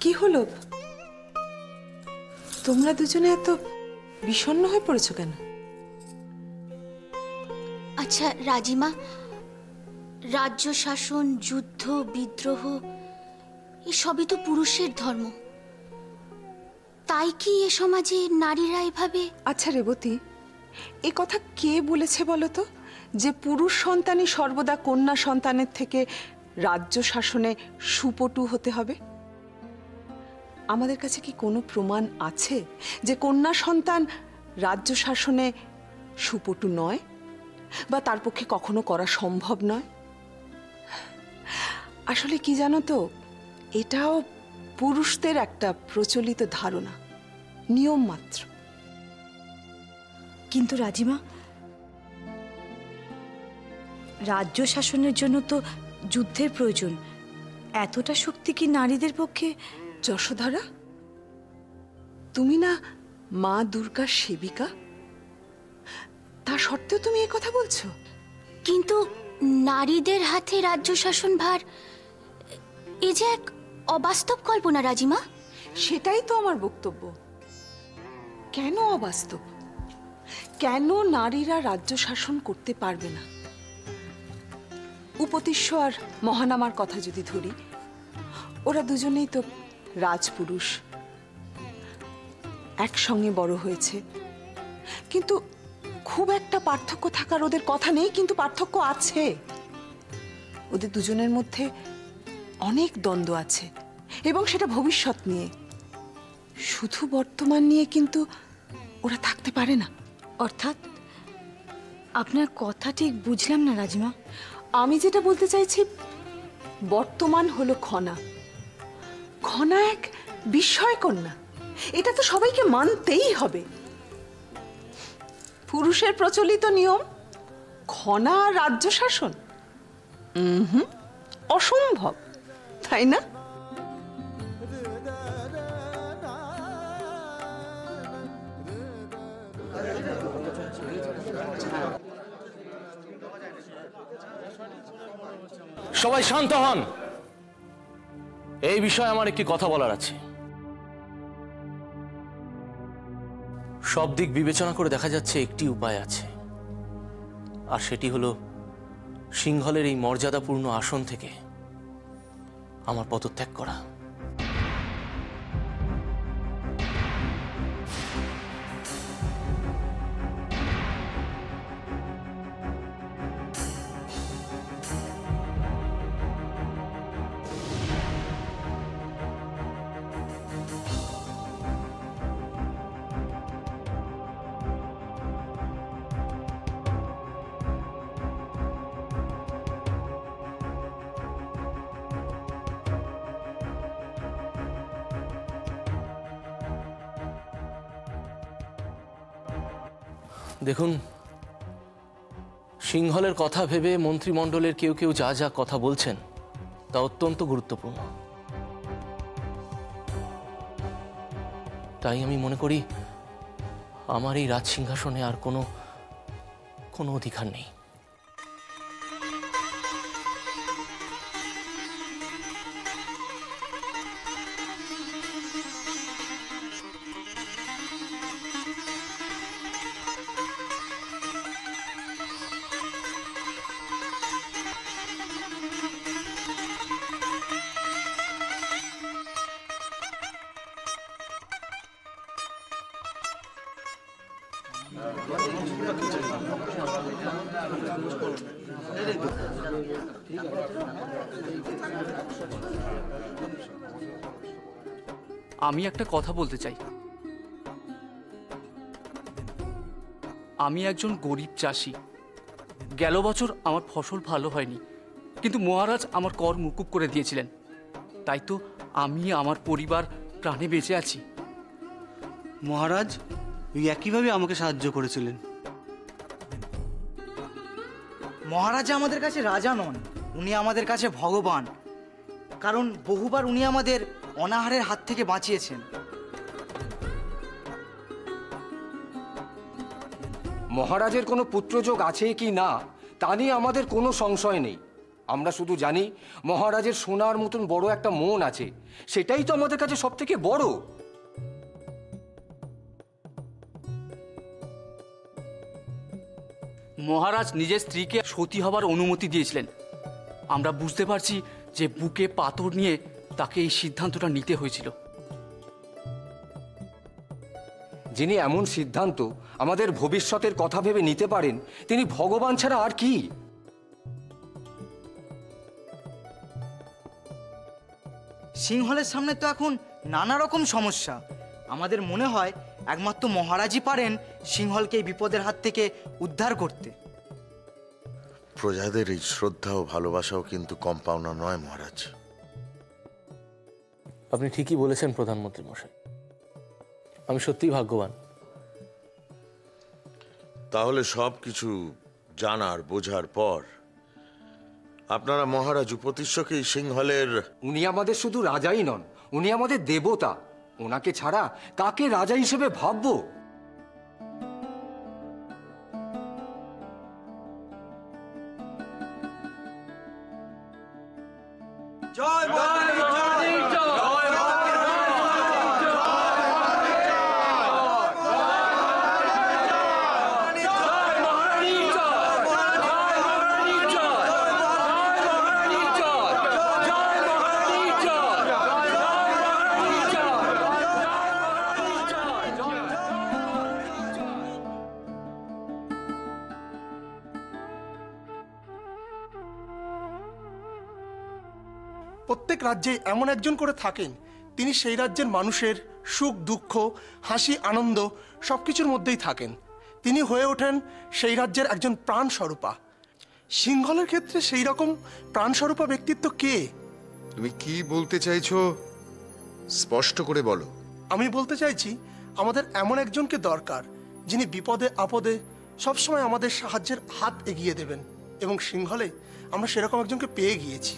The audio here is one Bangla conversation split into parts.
কি হলো? তোমরা দুজনে এত বিষণ্ণ হয়ে পড়েছো কেন? আচ্ছা রাজিমা, রাজ্য শাসন, যুদ্ধ, বিদ্রোহ এসবই তো পুরুষের ধর্ম। তাই কি এ সমাজে নারীরা এভাবে? আচ্ছা রেবতী, এ কথা কে বলেছে বলো তো, যে পুরুষ সন্তানই সর্বদা কন্যা সন্তানের থেকে রাজ্য শাসনে সুপটু হতে হবে? আমাদের কাছে কি কোনো প্রমাণ আছে যে কন্যা সন্তান রাজ্য শাসনে সুপটু নয়, বা তার পক্ষে কখনো করা সম্ভব নয়? আসলে কি জানো তো, এটাও পুরুষদের একটা প্রচলিত ধারণা, নিয়ম মাত্র। কিন্তু রাজিমা, রাজ্য শাসনের জন্য তো যুদ্ধের প্রয়োজন। এতটা শক্তি কি নারীদের পক্ষে? যশোধরা, তুমি না মা দুর্গার সেবিকা, তা সত্ত্বেও তুমি এ কথা বলছো? কিন্তু নারীদের হাতে রাজ্য শাসন ভার, এ যে এক অবাস্তব কল্পনা রাজিমা। সেটাই তো আমার বক্তব্য। কেন অবাস্তব? কেন নারীরা রাজ্য শাসন করতে পারবে না? উপতিষ্য আর মহানামার কথা যদি ধরি, ওরা দুজনেই তো রাজপুরুষ, একসঙ্গে বড় হয়েছে, কিন্তু খুব একটা পার্থক্য থাকার ওদের কথা নেই। কিন্তু পার্থক্য আছে, ওদের দুজনের মধ্যে অনেক দ্বন্দ্ব আছে, এবং সেটা ভবিষ্যৎ নিয়ে। শুধু বর্তমান নিয়ে কিন্তু ওরা থাকতে পারে না। অর্থাৎ আপনার কথা ঠিক বুঝলাম না রাজিমা। আমি যেটা বলতে চাইছি, বর্তমান হলো খনা, খনা এক বিস্ময় কন্যা, এটা তো সবাইকে মানতেই হবে। পুরুষের প্রচলিত নিয়ম, খনা আর রাজ্য শাসন, অসম্ভব, তাই না? সবাই শান্ত হন। এই বিষয়ে আমার একটি কথা বলার আছে। সব দিক বিবেচনা করে দেখা যাচ্ছে একটি উপায় আছে, আর সেটি হলো সিংহলের এই মর্যাদাপূর্ণ আসন থেকে আমার পদত্যাগ করা। দেখুন, সিংহলের কথা ভেবে মন্ত্রিমণ্ডলের কেউ কেউ যা যা কথা বলছেন তা অত্যন্ত গুরুত্বপূর্ণ। তাই আমি মনে করি আমার এই রাজসিংহাসনে আর কোনো অধিকার নেই। আমি একটা কথা বলতে চাই। আমি একজন গরিব চাষি। গেল বছর আমার ফসল ভালো হয়নি, কিন্তু মহারাজ আমার কর মুকুব করে দিয়েছিলেন। তাই তো আমি আমার পরিবার প্রাণে বেঁচে আছি। মহারাজ ওই একইভাবে আমাকে সাহায্য করেছিলেন। মহারাজ আমাদের কাছে রাজা নন, উনি আমাদের কাছে ভগবান। কারণ বহুবার উনি আমাদের অনাহারের হাত থেকে বাঁচিয়েছেন। মহারাজের কোনো পুত্রযোগ আছে কি না তা নিয়ে আমাদের কোনো সংশয় নেই। আমরা শুধু জানি মহারাজের সোনার মতন বড় একটা মন আছে, সেটাই তো আমাদের কাছে সব থেকে বড়। মহারাজ নিজের স্ত্রীকে সতী হবার অনুমতি দিয়েছিলেন। আমরা বুঝতে পারছি যে বুকে পাথর নিয়ে তাকে এই সিদ্ধান্তটা নিতে হয়েছিল। যিনি এমন সিদ্ধান্ত আমাদের ভবিষ্যতের কথা ভেবে নিতে পারেন, তিনি ভগবান ছাড়া আর কি? সিংহলের সামনে তো এখন নানা রকম সমস্যা। আমাদের মনে হয় একমাত্র মহারাজই পারেন সিংহলকে এই বিপদের হাত থেকে উদ্ধার করতে। প্রজাদের এই শ্রদ্ধা ও ভালোবাসাও কিন্তু কম পাওনা নয় মহারাজ। আপনি ঠিকই বলেছেন প্রধানমন্ত্রী মশাই, আমি সত্যিই ভাগ্যবান। তাহলে সব কিছু জানার বোঝার পর আপনারা মহারাজ উপতিষ্যকে সিংহলের... উনি আমাদের শুধু রাজাই নন, উনি আমাদের দেবতা। ওনাকে ছাড়া কাকে রাজা হিসেবে ভাববো? জয় প্রত্যেক রাজ্যে এমন একজন করে থাকেন, তিনি সেই রাজ্যের মানুষের সুখ দুঃখ হাসি আনন্দ সবকিছুর মধ্যেই থাকেন। তিনি হয়ে ওঠেন সেই রাজ্যের একজন প্রাণস্বরূপা। সিংহলের ক্ষেত্রে সেই রকম প্রাণস্বরূপা ব্যক্তিত্ব কে? তুমি কি বলতে চাইছো স্পষ্ট করে বলো। আমি বলতে চাইছি আমাদের এমন একজনকে দরকার, যিনি বিপদে আপদে সবসময় আমাদের সাহায্যের হাত এগিয়ে দেবেন, এবং সিংহলে আমরা সেরকম একজনকে পেয়ে গিয়েছি।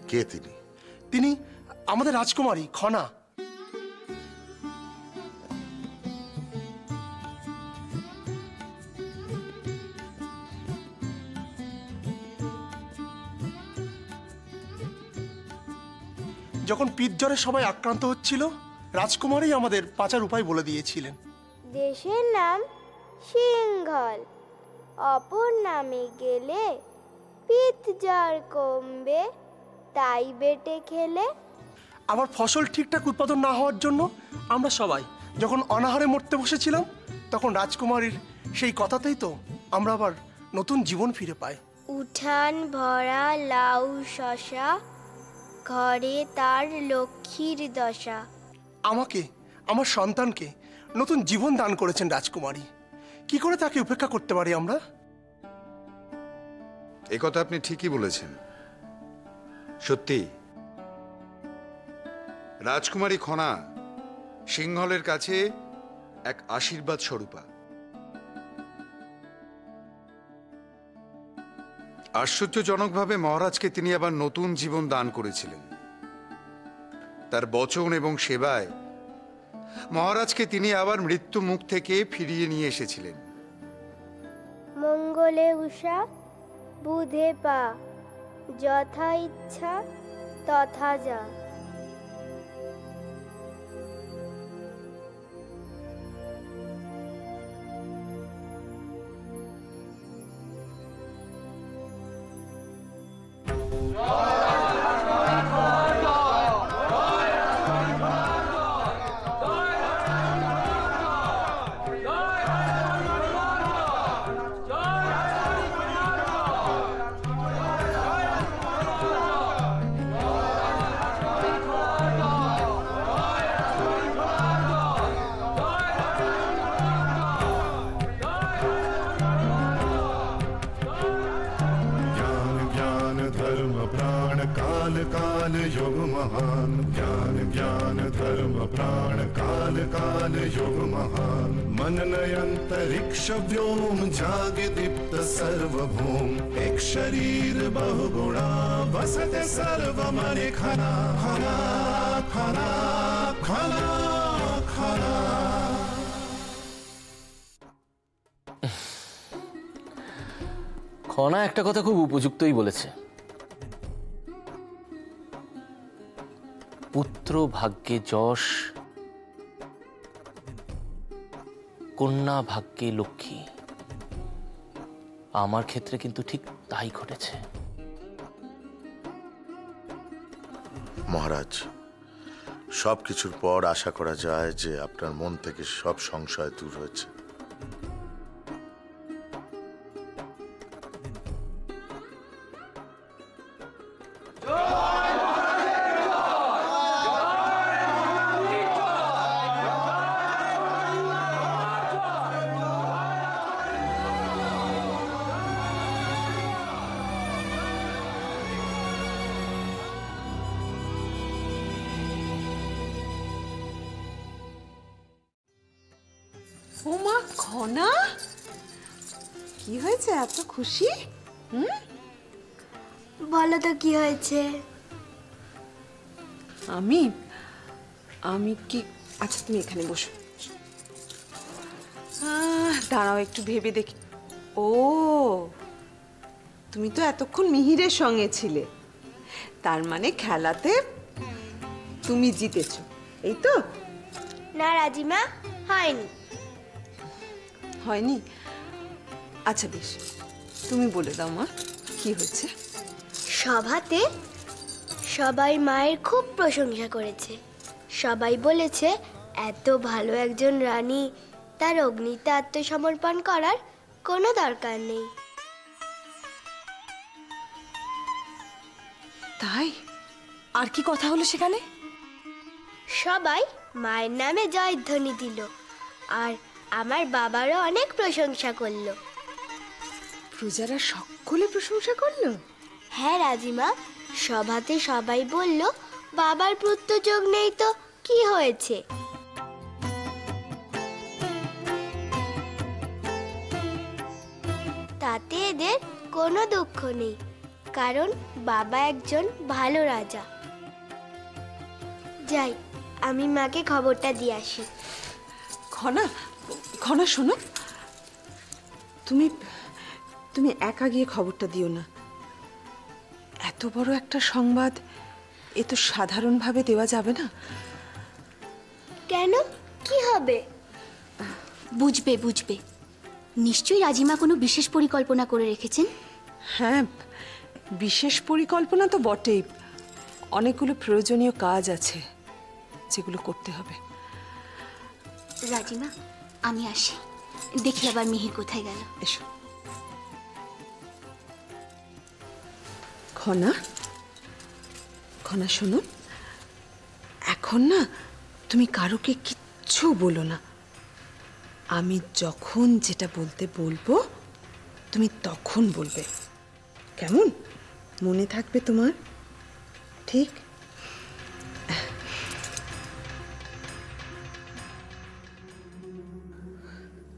কে তিনি? তিনি আমাদের রাজকুমারী খনা। যখন পিতজ্বরে সবাই আক্রান্ত হচ্ছিল, রাজকুমারী আমাদের বাঁচার উপায় বলে দিয়েছিলেন। দেশের নাম সিংহল, অপর নামে গেলে পিতজ্বর কমবে, তাই বেটে খেলে। আবার ফসল ঠিকঠাক উৎপাদন না হওয়ার জন্য আমরা সবাই যখন অনাহারে মরতে বসেছিলাম, তখন রাজকুমারীর সেই কথাতেই তো আমরা আবার নতুন জীবন ফিরে পাই। উঠান ভরা লাউ শশা, ঘরে তার লক্ষ্মীর দশা। আমাকে, আমার সন্তানকে নতুন জীবন দান করেছেন রাজকুমারী। কি করে তাকে উপেক্ষা করতে পারি আমরা? একথা আপনি ঠিকই বলেছেন। সত্যি রাজকুমারী খনা সিংহলের কাছে এক আশীর্বাদ স্বরূপা। আশ্চর্যজনকভাবে মহারাজকে তিনি আবার নতুন জীবন দান করেছিলেন। তার বচন এবং সেবায় মহারাজকে তিনি আবার মৃত্যু মুখ থেকে ফিরিয়ে নিয়ে এসেছিলেন। মঙ্গলে উষা বুধে পা, যথা ইচ্ছা তথা যা। काल युग महान, ज्ञान ज्ञान धर्म प्राण काल काल युग महान। मनन अंतरिक्ष व्योम जागे दीप्त सर्वभूम, एक शरीर बहुगुणा वसते सर्व मने खना खना खना खना खना। খনা একটা কথা খুব উপযুক্তই বলেছে, পুত্র ভাগ্যে যশ, কন্যা ভাগ্যে লক্ষ্মী। আমার ক্ষেত্রে কিন্তু ঠিক তাই ঘটেছে। মহারাজ, সবকিছুর পর আশা করা যায় যে আপনার মন থেকে সব সংশয় দূর হয়েছে। ওমা খনা, কি হয়েছে এত খুশি? বলো তো কি হয়েছে? আমি আমি কি, আচ্ছা তুমি এখানে বসো। দাঁড়াও একটু ভেবে দেখি। ও, তুমি তো এতক্ষণ মিহিরের সঙ্গে ছিলে, তার মানে খেলাতে তুমি জিতেছো, এই তো? না রাজিমা, হয়নি। হয়নি? আচ্ছা বেশ, তুমি বলে দাও মা, কি হয়েছে? সভাতে সবাই মায়ের খুব প্রশংসা করেছে। সবাই বলেছে এত ভালো একজন রানী, তার অগ্নিতে আত্মসমর্পণ করার কোনো দরকার নেই। তাই? আর কি কথা হলো সেখানে? সবাই মায়ের নামে জয়ধ্বনি দিল, আর আমার বাবারও অনেক প্রশংসা করলো। প্রজারা সকলে প্রশংসা করলো? হ্যাঁ রাজিমা, সভাতে সবাই বলল বাবার পুত্রযোগ নেই তো কি হয়েছে। তাতে এদের কোনো দুঃখ নেই, কারণ বাবা একজন ভালো রাজা। যাই, আমি মাকে খবরটা দিয়ে আসি। খনা, খনা শোনো, তুমি তুমি একা গিয়ে খবরটা দিও না। এত বড় একটা সংবাদ এ তো সাধারণভাবে দেওয়া যাবে না। কেন, কি হবে? বুঝবে বুঝবে, নিশ্চয়ই রাজিমা কোনো বিশেষ পরিকল্পনা করে রেখেছেন। হ্যাঁ, বিশেষ পরিকল্পনা তো বটেই, অনেকগুলো প্রয়োজনীয় কাজ আছে যেগুলো করতে হবে। রাজিমা, আমি আসি, দেখি আবার মিহির কোথায় গেল। এসো। খনা, খনা শোনো, এখন না তুমি কারোকে কিচ্ছু বলো না। আমি যখন যেটা বলতে বলবো তুমি তখন বলবে, কেমন? মনে থাকবে তোমার? ঠিক?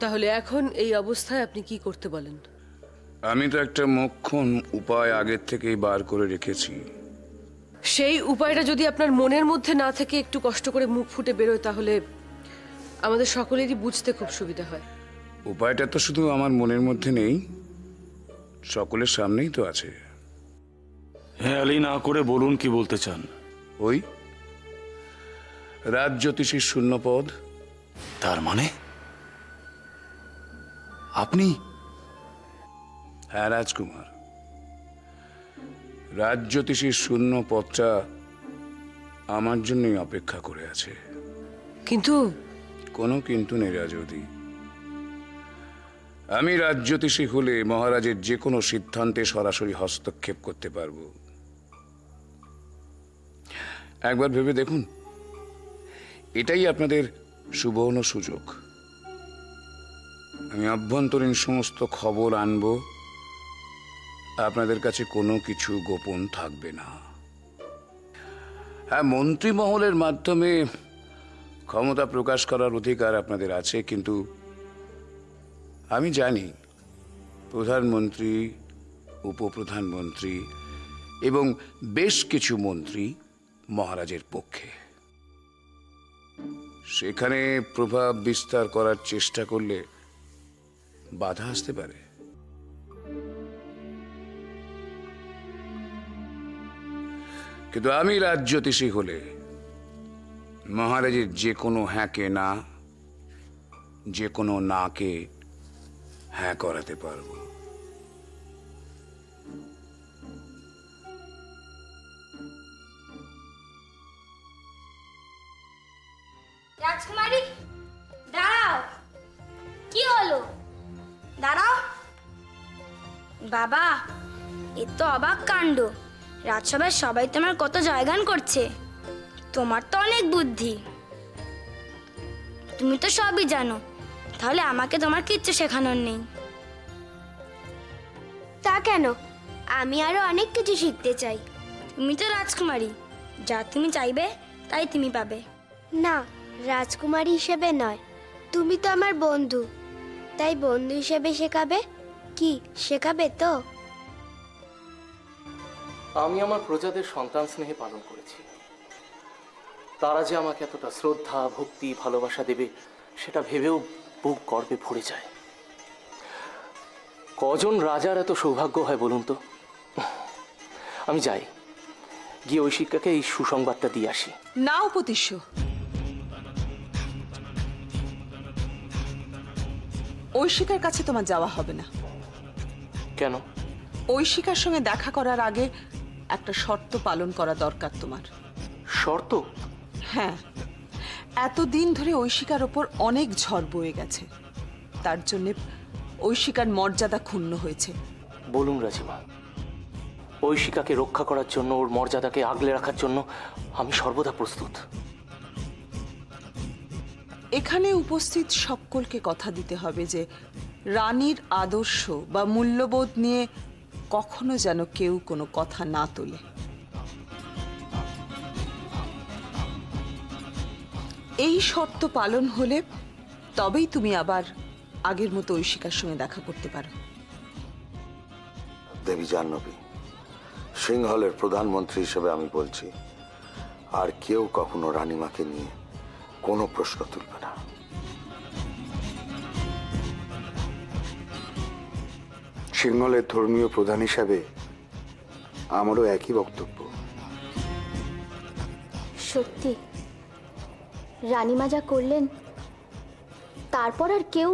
তাহলে এখন এই অবস্থায় আপনি কি করতে বলেন? আমি তো একটা মোক্ষম উপায় আগের থেকেই বার করে রেখেছি। সেই উপায়টা যদি আপনার মনের মধ্যে না থেকে একটু কষ্ট করে মুখ ফুটে বেরোয়, তাহলে আমাদের সকলেরই বুঝতে খুব সুবিধা হয়। উপায়টা তো শুধু আমার মনের মধ্যে নেই, সকলের সামনেই তো আছে। হ্যাঁ আলী, না করে বলুন কি বলতে চান। ওই রাজজ্যোতিষীর শূন্য পদ। তার মানে আপনি? হ্যাঁ রাজকুমার, রাজজ্যোতিষীর শূন্য পদটা আমার জন্যই অপেক্ষা করে আছে। কিন্তু কোনো কিন্তু নেই রাজবতী। আমি রাজজ্যোতিষী হলে মহারাজের যে কোনো সিদ্ধান্তে সরাসরি হস্তক্ষেপ করতে পারবো। একবার ভেবে দেখুন, এটাই আপনাদের সুবর্ণ সুযোগ। আমি অভ্যন্তরীণ সমস্ত খবর আনবো, আপনাদের কাছে কোনো কিছু গোপন থাকবে না। হ্যাঁ, মন্ত্রী মহলের মাধ্যমে ক্ষমতা প্রকাশ করার অধিকার আপনাদের আছে, কিন্তু আমি জানি প্রধানমন্ত্রী, উপপ্রধানমন্ত্রী এবং বেশ কিছু মন্ত্রী মহারাজের পক্ষে। সেখানে প্রভাব বিস্তার করার চেষ্টা করলে বাধা আসতে পারে। কিন্তু আমি রাজ্যোতিষী হলে মহারাজের যে কোনো হ্যাঁকে না, যে কোনো নাকে হ্যাঁ করাতে পারবো। রাজকুমারী দাঁড়াও। কি হলো? দাঁড়াও। বাবা, এ তো অবাক কাণ্ড। রাজসভায় সবাই তোমার কত জয়গান করছে। তোমার তো অনেক বুদ্ধি, তুমি তো সবই জানো, তাহলে আমাকে তোমার কিচ্ছু শেখানোর নেই। তা কেন? আমি আরো অনেক কিছু শিখতে চাই। তুমি তো রাজকুমারী, যা তুমি চাইবে তাই তুমি পাবে। না, রাজকুমারী হিসেবে নয়, তুমি তো আমার বন্ধু, তাই বন্ধু হিসেবে শেখাবে। কি শেখাবে তো? আমি আমার প্রজাদের সন্তান স্নেহে পালন করেছি। তারা যে আমাকে এতটা শ্রদ্ধা, ভক্তি, ভালোবাসা দেবে সেটা ভেবেও বুক গর্বে ভরে যায়। কজন রাজার এত সৌভাগ্য হয় বলুন তো? আমি যাই, গিয়ে ঐশিকাকে এই সুসংবাদটা দিয়ে আসি। না উপতিষ্য, ঐশিকার কাছে তোমার যাওয়া হবে না। কেন? ঐশিকার সঙ্গে দেখা করার আগে একটা শর্ত পালন করা দরকার তোমার। শর্ত? হ্যাঁ, এতদিন ধরে ঐশিকার ওপর অনেক ঝড় বয়ে গেছে, তার জন্য ঐশিকার মর্যাদা ক্ষুণ্ণ হয়েছে। বলুন রাজিমা, ঐশিকাকে রক্ষা করার জন্য, ওর মর্যাদাকে আগলে রাখার জন্য আমি সর্বদা প্রস্তুত। এখানে উপস্থিত সকলকে কথা দিতে হবে যে রানীর আদর্শ বা মূল্যবোধ নিয়ে কখনো যেন কেউ কোনো কথা না তোলে। এই শর্ত পালন হলে তবেই তুমি আবার আগের মতো ঐশিকার সঙ্গে দেখা করতে পারো। দেবী জাহ্নবী, সিংহলের প্রধানমন্ত্রী হিসেবে আমি বলছি, আর কেউ কখনো রানীমাকে নিয়ে কোনো প্রশ্ন তুলবে না। সিংহলের ধর্মীয় প্রধান হিসাবে আমারও একই বক্তব্য। সত্যি রানীমা যা করলেন তারপর আর কেউ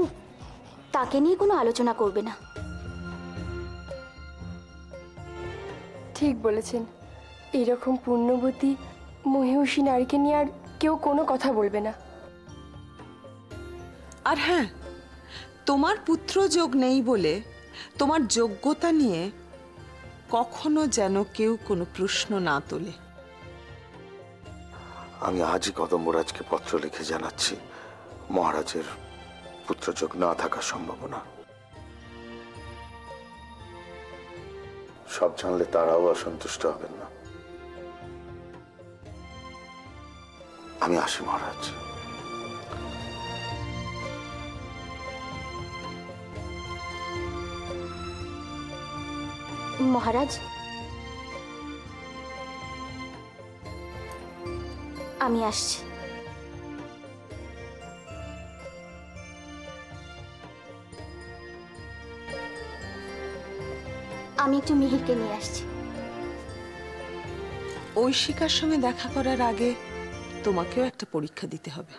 তাকে নিয়ে কোনো আলোচনা করবে না। ঠিক বলেছেন, এইরকম পুণ্যবতী মহিষী নারীকে নিয়ে আর কেউ কোনো কথা বলবে না। আর হ্যাঁ, তোমার পুত্র যোগ নেই বলে তোমার যোগ্যতা নিয়ে কখনো যেন কেউ কোনো প্রশ্ন না তোলে। আমি আজই কদম্বরাজকে পত্র লিখে জানাচ্ছি মহারাজের পুত্রযোগ না থাকার সম্ভাবনা। সব জানলে তারাও অসন্তুষ্ট হবেন না। আমি আসি মহারাজ। মহারাজ, আমি আসছি। আমি একটু মিহিরকে নিয়ে আসছি। ঐশিকার সঙ্গে দেখা করার আগে তোমাকেও একটা পরীক্ষা দিতে হবে।